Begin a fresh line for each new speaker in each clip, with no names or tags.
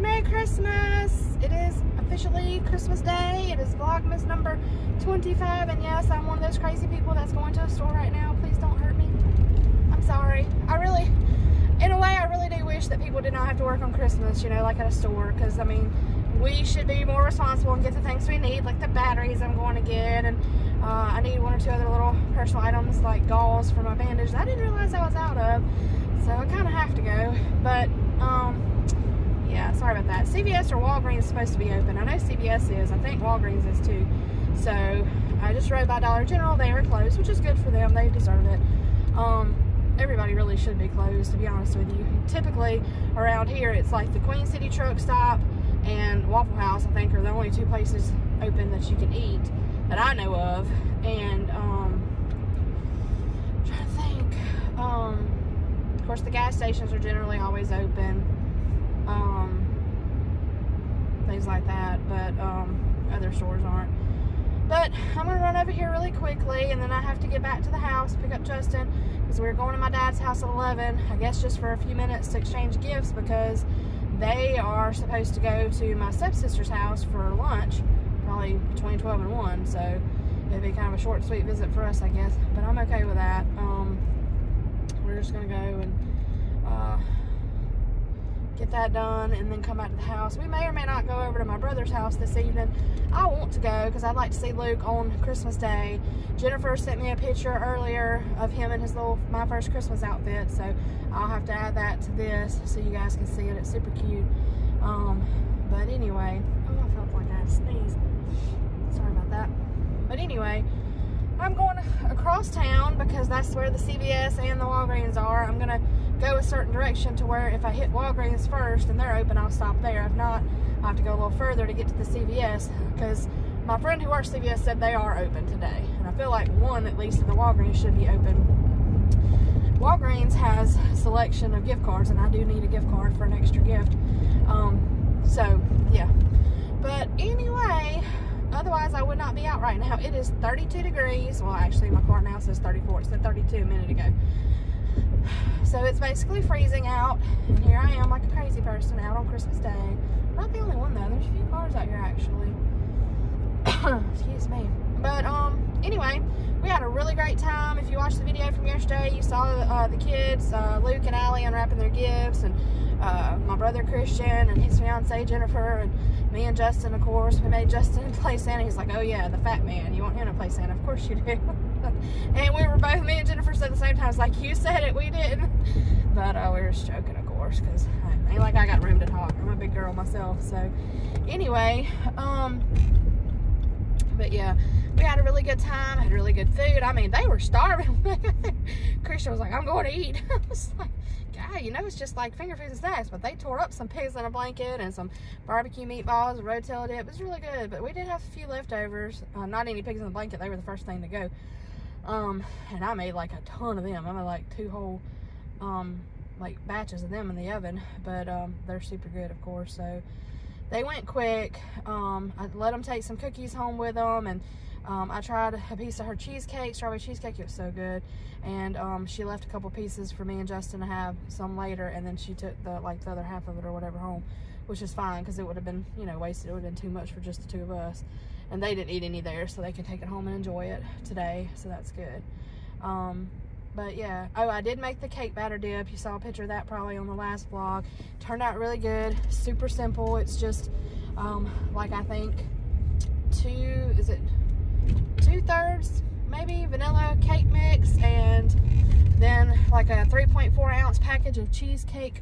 Merry Christmas! It is officially Christmas Day. It is Vlogmas number 25, and yes, I'm one of those crazy people that's going to a store right now. Please don't hurt me. I'm sorry. In a way, I really do wish that people did not have to work on Christmas, you know, like at a store, because, I mean, we should be more responsible and get the things we need, like the batteries I'm going to get, and I need one or two other little personal items, like gauze for my bandage I didn't realize I was out of, so I kind of have to go, but, yeah, sorry about that. CVS or Walgreens is supposed to be open. I know CVS is. I think Walgreens is too. So I just rode by Dollar General. They are closed, which is good for them. They deserve it. Everybody really should be closed, to be honest with you. Typically around here, it's like the Queen City truck stop and Waffle House, I think, are the only two places open that you can eat that I know of. And I'm trying to think. Of course, the gas stations are generally always open. Things like that, but other stores aren't. But I'm gonna run over here really quickly, and then I have to get back to the house, pick up Justin, because we're going to my dad's house at 11, I guess just for a few minutes to exchange gifts, because they are supposed to go to my stepsister's house for lunch, probably between 12 and 1, so it'd be kind of a short, sweet visit for us, I guess, but I'm okay with that. We're just gonna go and get that done and then come back to the house. We may or may not go over to my brother's house this evening. I want to go because I'd like to see Luke on Christmas Day. Jennifer sent me a picture earlier of him in his little My First Christmas outfit, so I'll have to add that to this so you guys can see it. It's super cute. But anyway, oh, I felt like I had to sneeze. Sorry about that. But anyway, I'm going across town because that's where the CVS and the Walgreens are. I'm gonna go a certain direction to where if I hit Walgreens first and they're open, I'll stop there. If not, I have to go a little further to get to the CVS, because my friend who works CVS said they are open today, and I feel like one at least of the Walgreens should be open. Walgreens has a selection of gift cards, and I do need a gift card for an extra gift. So yeah, but anyway, otherwise I would not be out right now. It is 32 degrees. Well, actually my car now says 34. It said 32 a minute ago. So it's basically freezing out, and here I am like a crazy person out on Christmas Day. I'm not the only one though. There's a few cars out here actually. Excuse me. But anyway, we had a really great time. If you watched the video from yesterday, you saw the kids, Luke and Allie, unwrapping their gifts, and my brother Christian and his fiance Jennifer, and me and Justin, of course. We made Justin play Santa. He's like, oh yeah, the fat man, you want him to play Santa? Of course you do. And we were both, me and Jennifer said at the same time, it's like, you said it, we didn't. But we were just joking, of course, because ain't like I got room to talk. I'm a big girl myself. So anyway, but yeah, we had a really good time, had really good food. I mean, they were starving. Christian was like, I'm going to eat. I was like, God, you know, it's just like finger foods and snacks. But they tore up some pigs in a blanket and some barbecue meatballs, a rotel dip. It was really good, but we did have a few leftovers. Not any pigs in the blanket. They were the first thing to go. And I made like a ton of them. I made like 2 whole like batches of them in the oven, but they're super good, of course. So they went quick. I let them take some cookies home with them, and I tried a piece of her cheesecake, strawberry cheesecake. It was so good. And she left a couple pieces for me and Justin to have some later, and then she took the other half of it or whatever home, which is fine because it would have been, you know, wasted. It would have been too much for just the 2 of us, and they didn't eat any there, so they can take it home and enjoy it today, so that's good. But yeah, oh, I did make the cake batter dip. You saw a picture of that probably on the last vlog. Turned out really good, super simple. It's just like, I think 2/3 maybe vanilla cake mix, and then like a 3.4 ounce package of cheesecake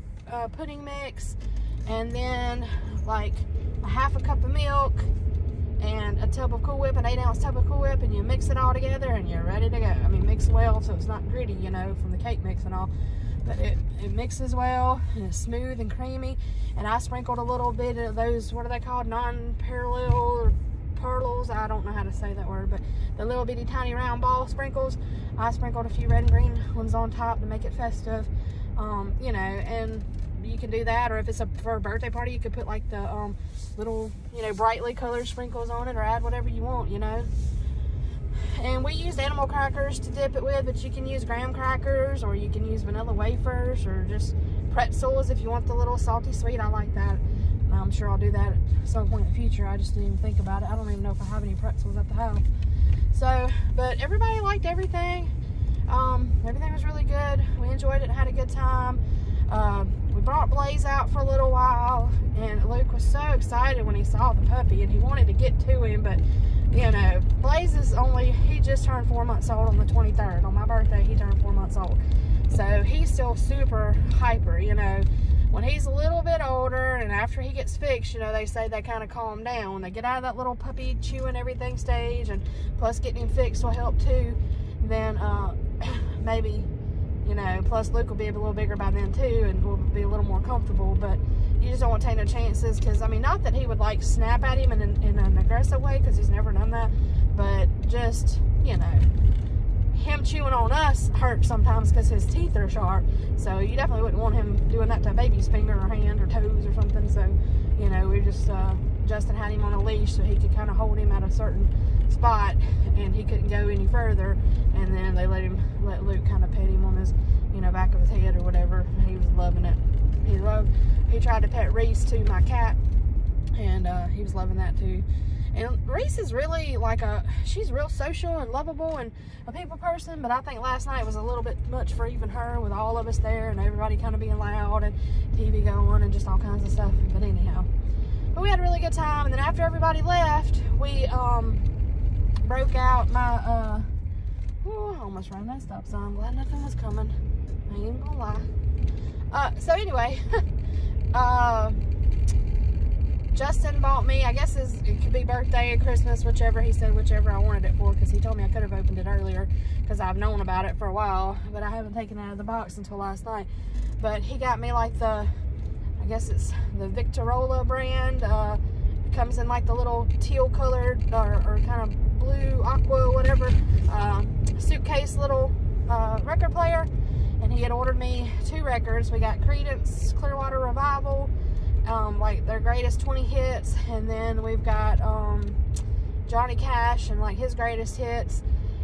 pudding mix, and then like a half a cup of milk and a tub of Cool Whip, an 8 ounce tub of Cool Whip, and you mix it all together and you're ready to go. I mean, mix well so it's not gritty, you know, from the cake mix and all, but it mixes well and it's smooth and creamy. And I sprinkled a little bit of those, what are they called, non-parallel or pearls, I don't know how to say that word, but the little bitty tiny round ball sprinkles. I sprinkled a few red and green ones on top to make it festive, you know, and you can do that, or if it's for a birthday party, you could put like the little, you know, brightly colored sprinkles on it, or add whatever you want, you know. And we used animal crackers to dip it with, but you can use graham crackers, or you can use vanilla wafers, or just pretzels if you want the little salty sweet. I like that. I'm sure I'll do that at some point in the future. I just didn't even think about it. I don't even know if I have any pretzels at the house. So, but everybody liked everything. Everything was really good. We enjoyed it and had a good time. We brought Blaze out for a little while, and Luke was so excited when he saw the puppy, and he wanted to get to him, but you know, Blaze is he just turned 4 months old on the 23rd. On my birthday, he turned 4 months old. So he's still super hyper, you know. When he's a little bit older and after he gets fixed, you know, they say they kind of calm down. When they get out of that little puppy chewing everything stage, and plus getting him fixed will help too, then maybe, you know, plus Luke will be a little bigger by then too, and will be a little more comfortable. But you just don't want to take no chances, because I mean, not that he would like snap at him in an aggressive way, because he's never done that, but just, you know, him chewing on us hurts sometimes because his teeth are sharp. So you definitely wouldn't want him doing that to a baby's finger or hand or toes or something. So, you know, we just Justin had him on a leash so he could kind of hold him at a certain spot, and he couldn't go any further. And then they let Luke kind of pet him on his, you know, back of his head or whatever. He was loving it. He tried to pet Reese too, my cat, and he was loving that too. And Reese is really like she's real social and lovable and a people person, but I think last night was a little bit much for even her, with all of us there and everybody kind of being loud and TV going and just all kinds of stuff. But anyhow, but we had a really good time. And then after everybody left, we broke out my I almost ran that stop sign. I'm glad nothing was coming. I ain't even gonna lie. So anyway, Justin bought me, I guess it could be birthday or Christmas, whichever. He said whichever I wanted it for, because he told me I could have opened it earlier, because I've known about it for a while, but I haven't taken it out of the box until last night. But he got me like I guess it's the Victorola brand. It comes in like the little teal colored or kind of blue, aqua, whatever, suitcase little record player. And he had ordered me 2 records. We got Creedence Clearwater Revival, like their greatest 20 hits, and then we've got Johnny Cash and like his greatest hits.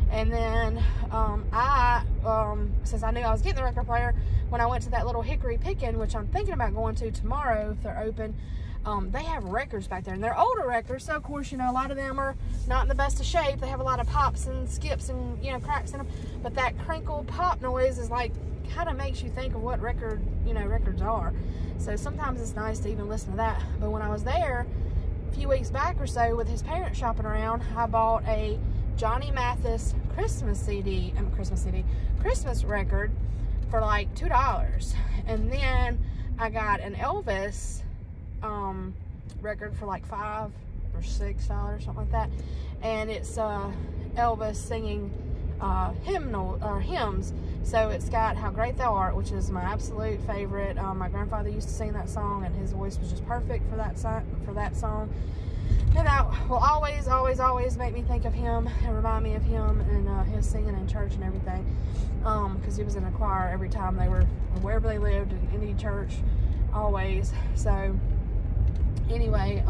And then since I knew I was getting the record player, when I went to that little Hickory Pickin', which I'm thinking about going to tomorrow if they're open, they have records back there, and they're older records, so of course, you know, a lot of them are not in the best of shape. They have a lot of pops and skips and, you know, cracks in them, but that crinkle pop noise is like, kind of makes you think of what records are. So sometimes it's nice to even listen to that. But when I was there a few weeks back or so with his parents shopping around, I bought a Johnny Mathis Christmas record for like $2. And then I got an Elvis record for like $5 or $6, something like that. And it's Elvis singing hymns. So it's got How Great Thou Art, which is my absolute favorite. My grandfather used to sing that song, and his voice was just perfect for that song. And that will always, always, always make me think of him and remind me of him and his singing in church and everything. Because he was in a choir every time they were, wherever they lived, in any church, always. So anyway,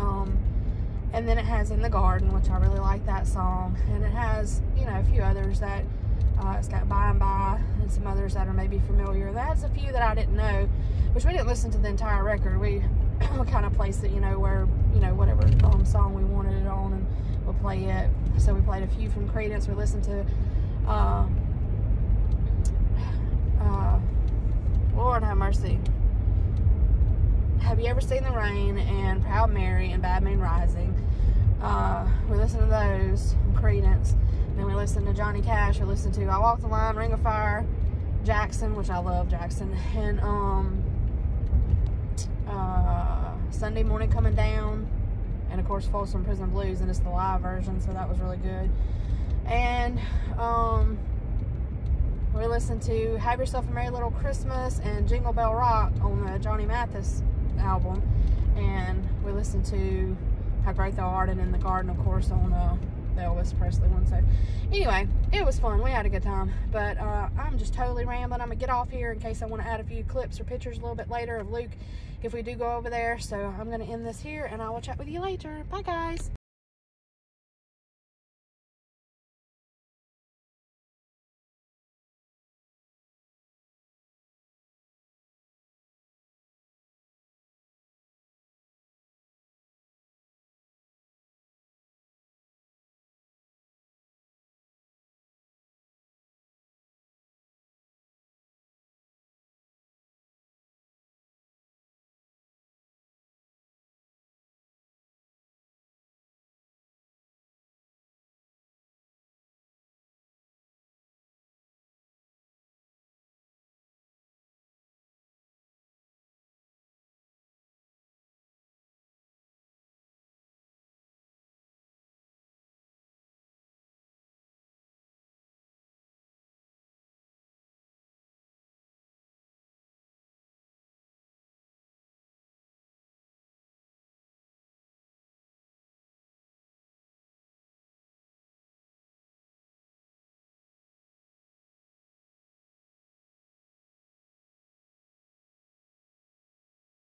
and then it has In the Garden, which I really like that song. And it has, you know, a few others that, it's got By and By and some others that are maybe familiar. That's a few that I didn't know, which we didn't listen to the entire record. We kind of placed it, you know, where, you know, whatever song we wanted it on, and we'll play it. So we played a few from Creedence. We listened to, Lord have mercy, Have You Ever Seen the Rain and Proud Mary and Bad Moon Rising. We listened to those from Creedence. Then we listened to Johnny Cash. We listened to I Walk the Line, Ring of Fire, Jackson, which I love Jackson, and Sunday Morning Coming Down, and of course Folsom Prison Blues, and it's the live version, so that was really good. And we listened to Have Yourself a Merry Little Christmas and Jingle Bell Rock on the Johnny Mathis album, and we listened to How Great Thou Art and In the Garden, of course, on the Elvis Presley one. So anyway, it was fun. We had a good time. But I'm just totally rambling. I'm gonna get off here in case I want to add a few clips or pictures a little bit later of Luke if we do go over there. So I'm gonna end this here, and I will chat with you later. Bye guys.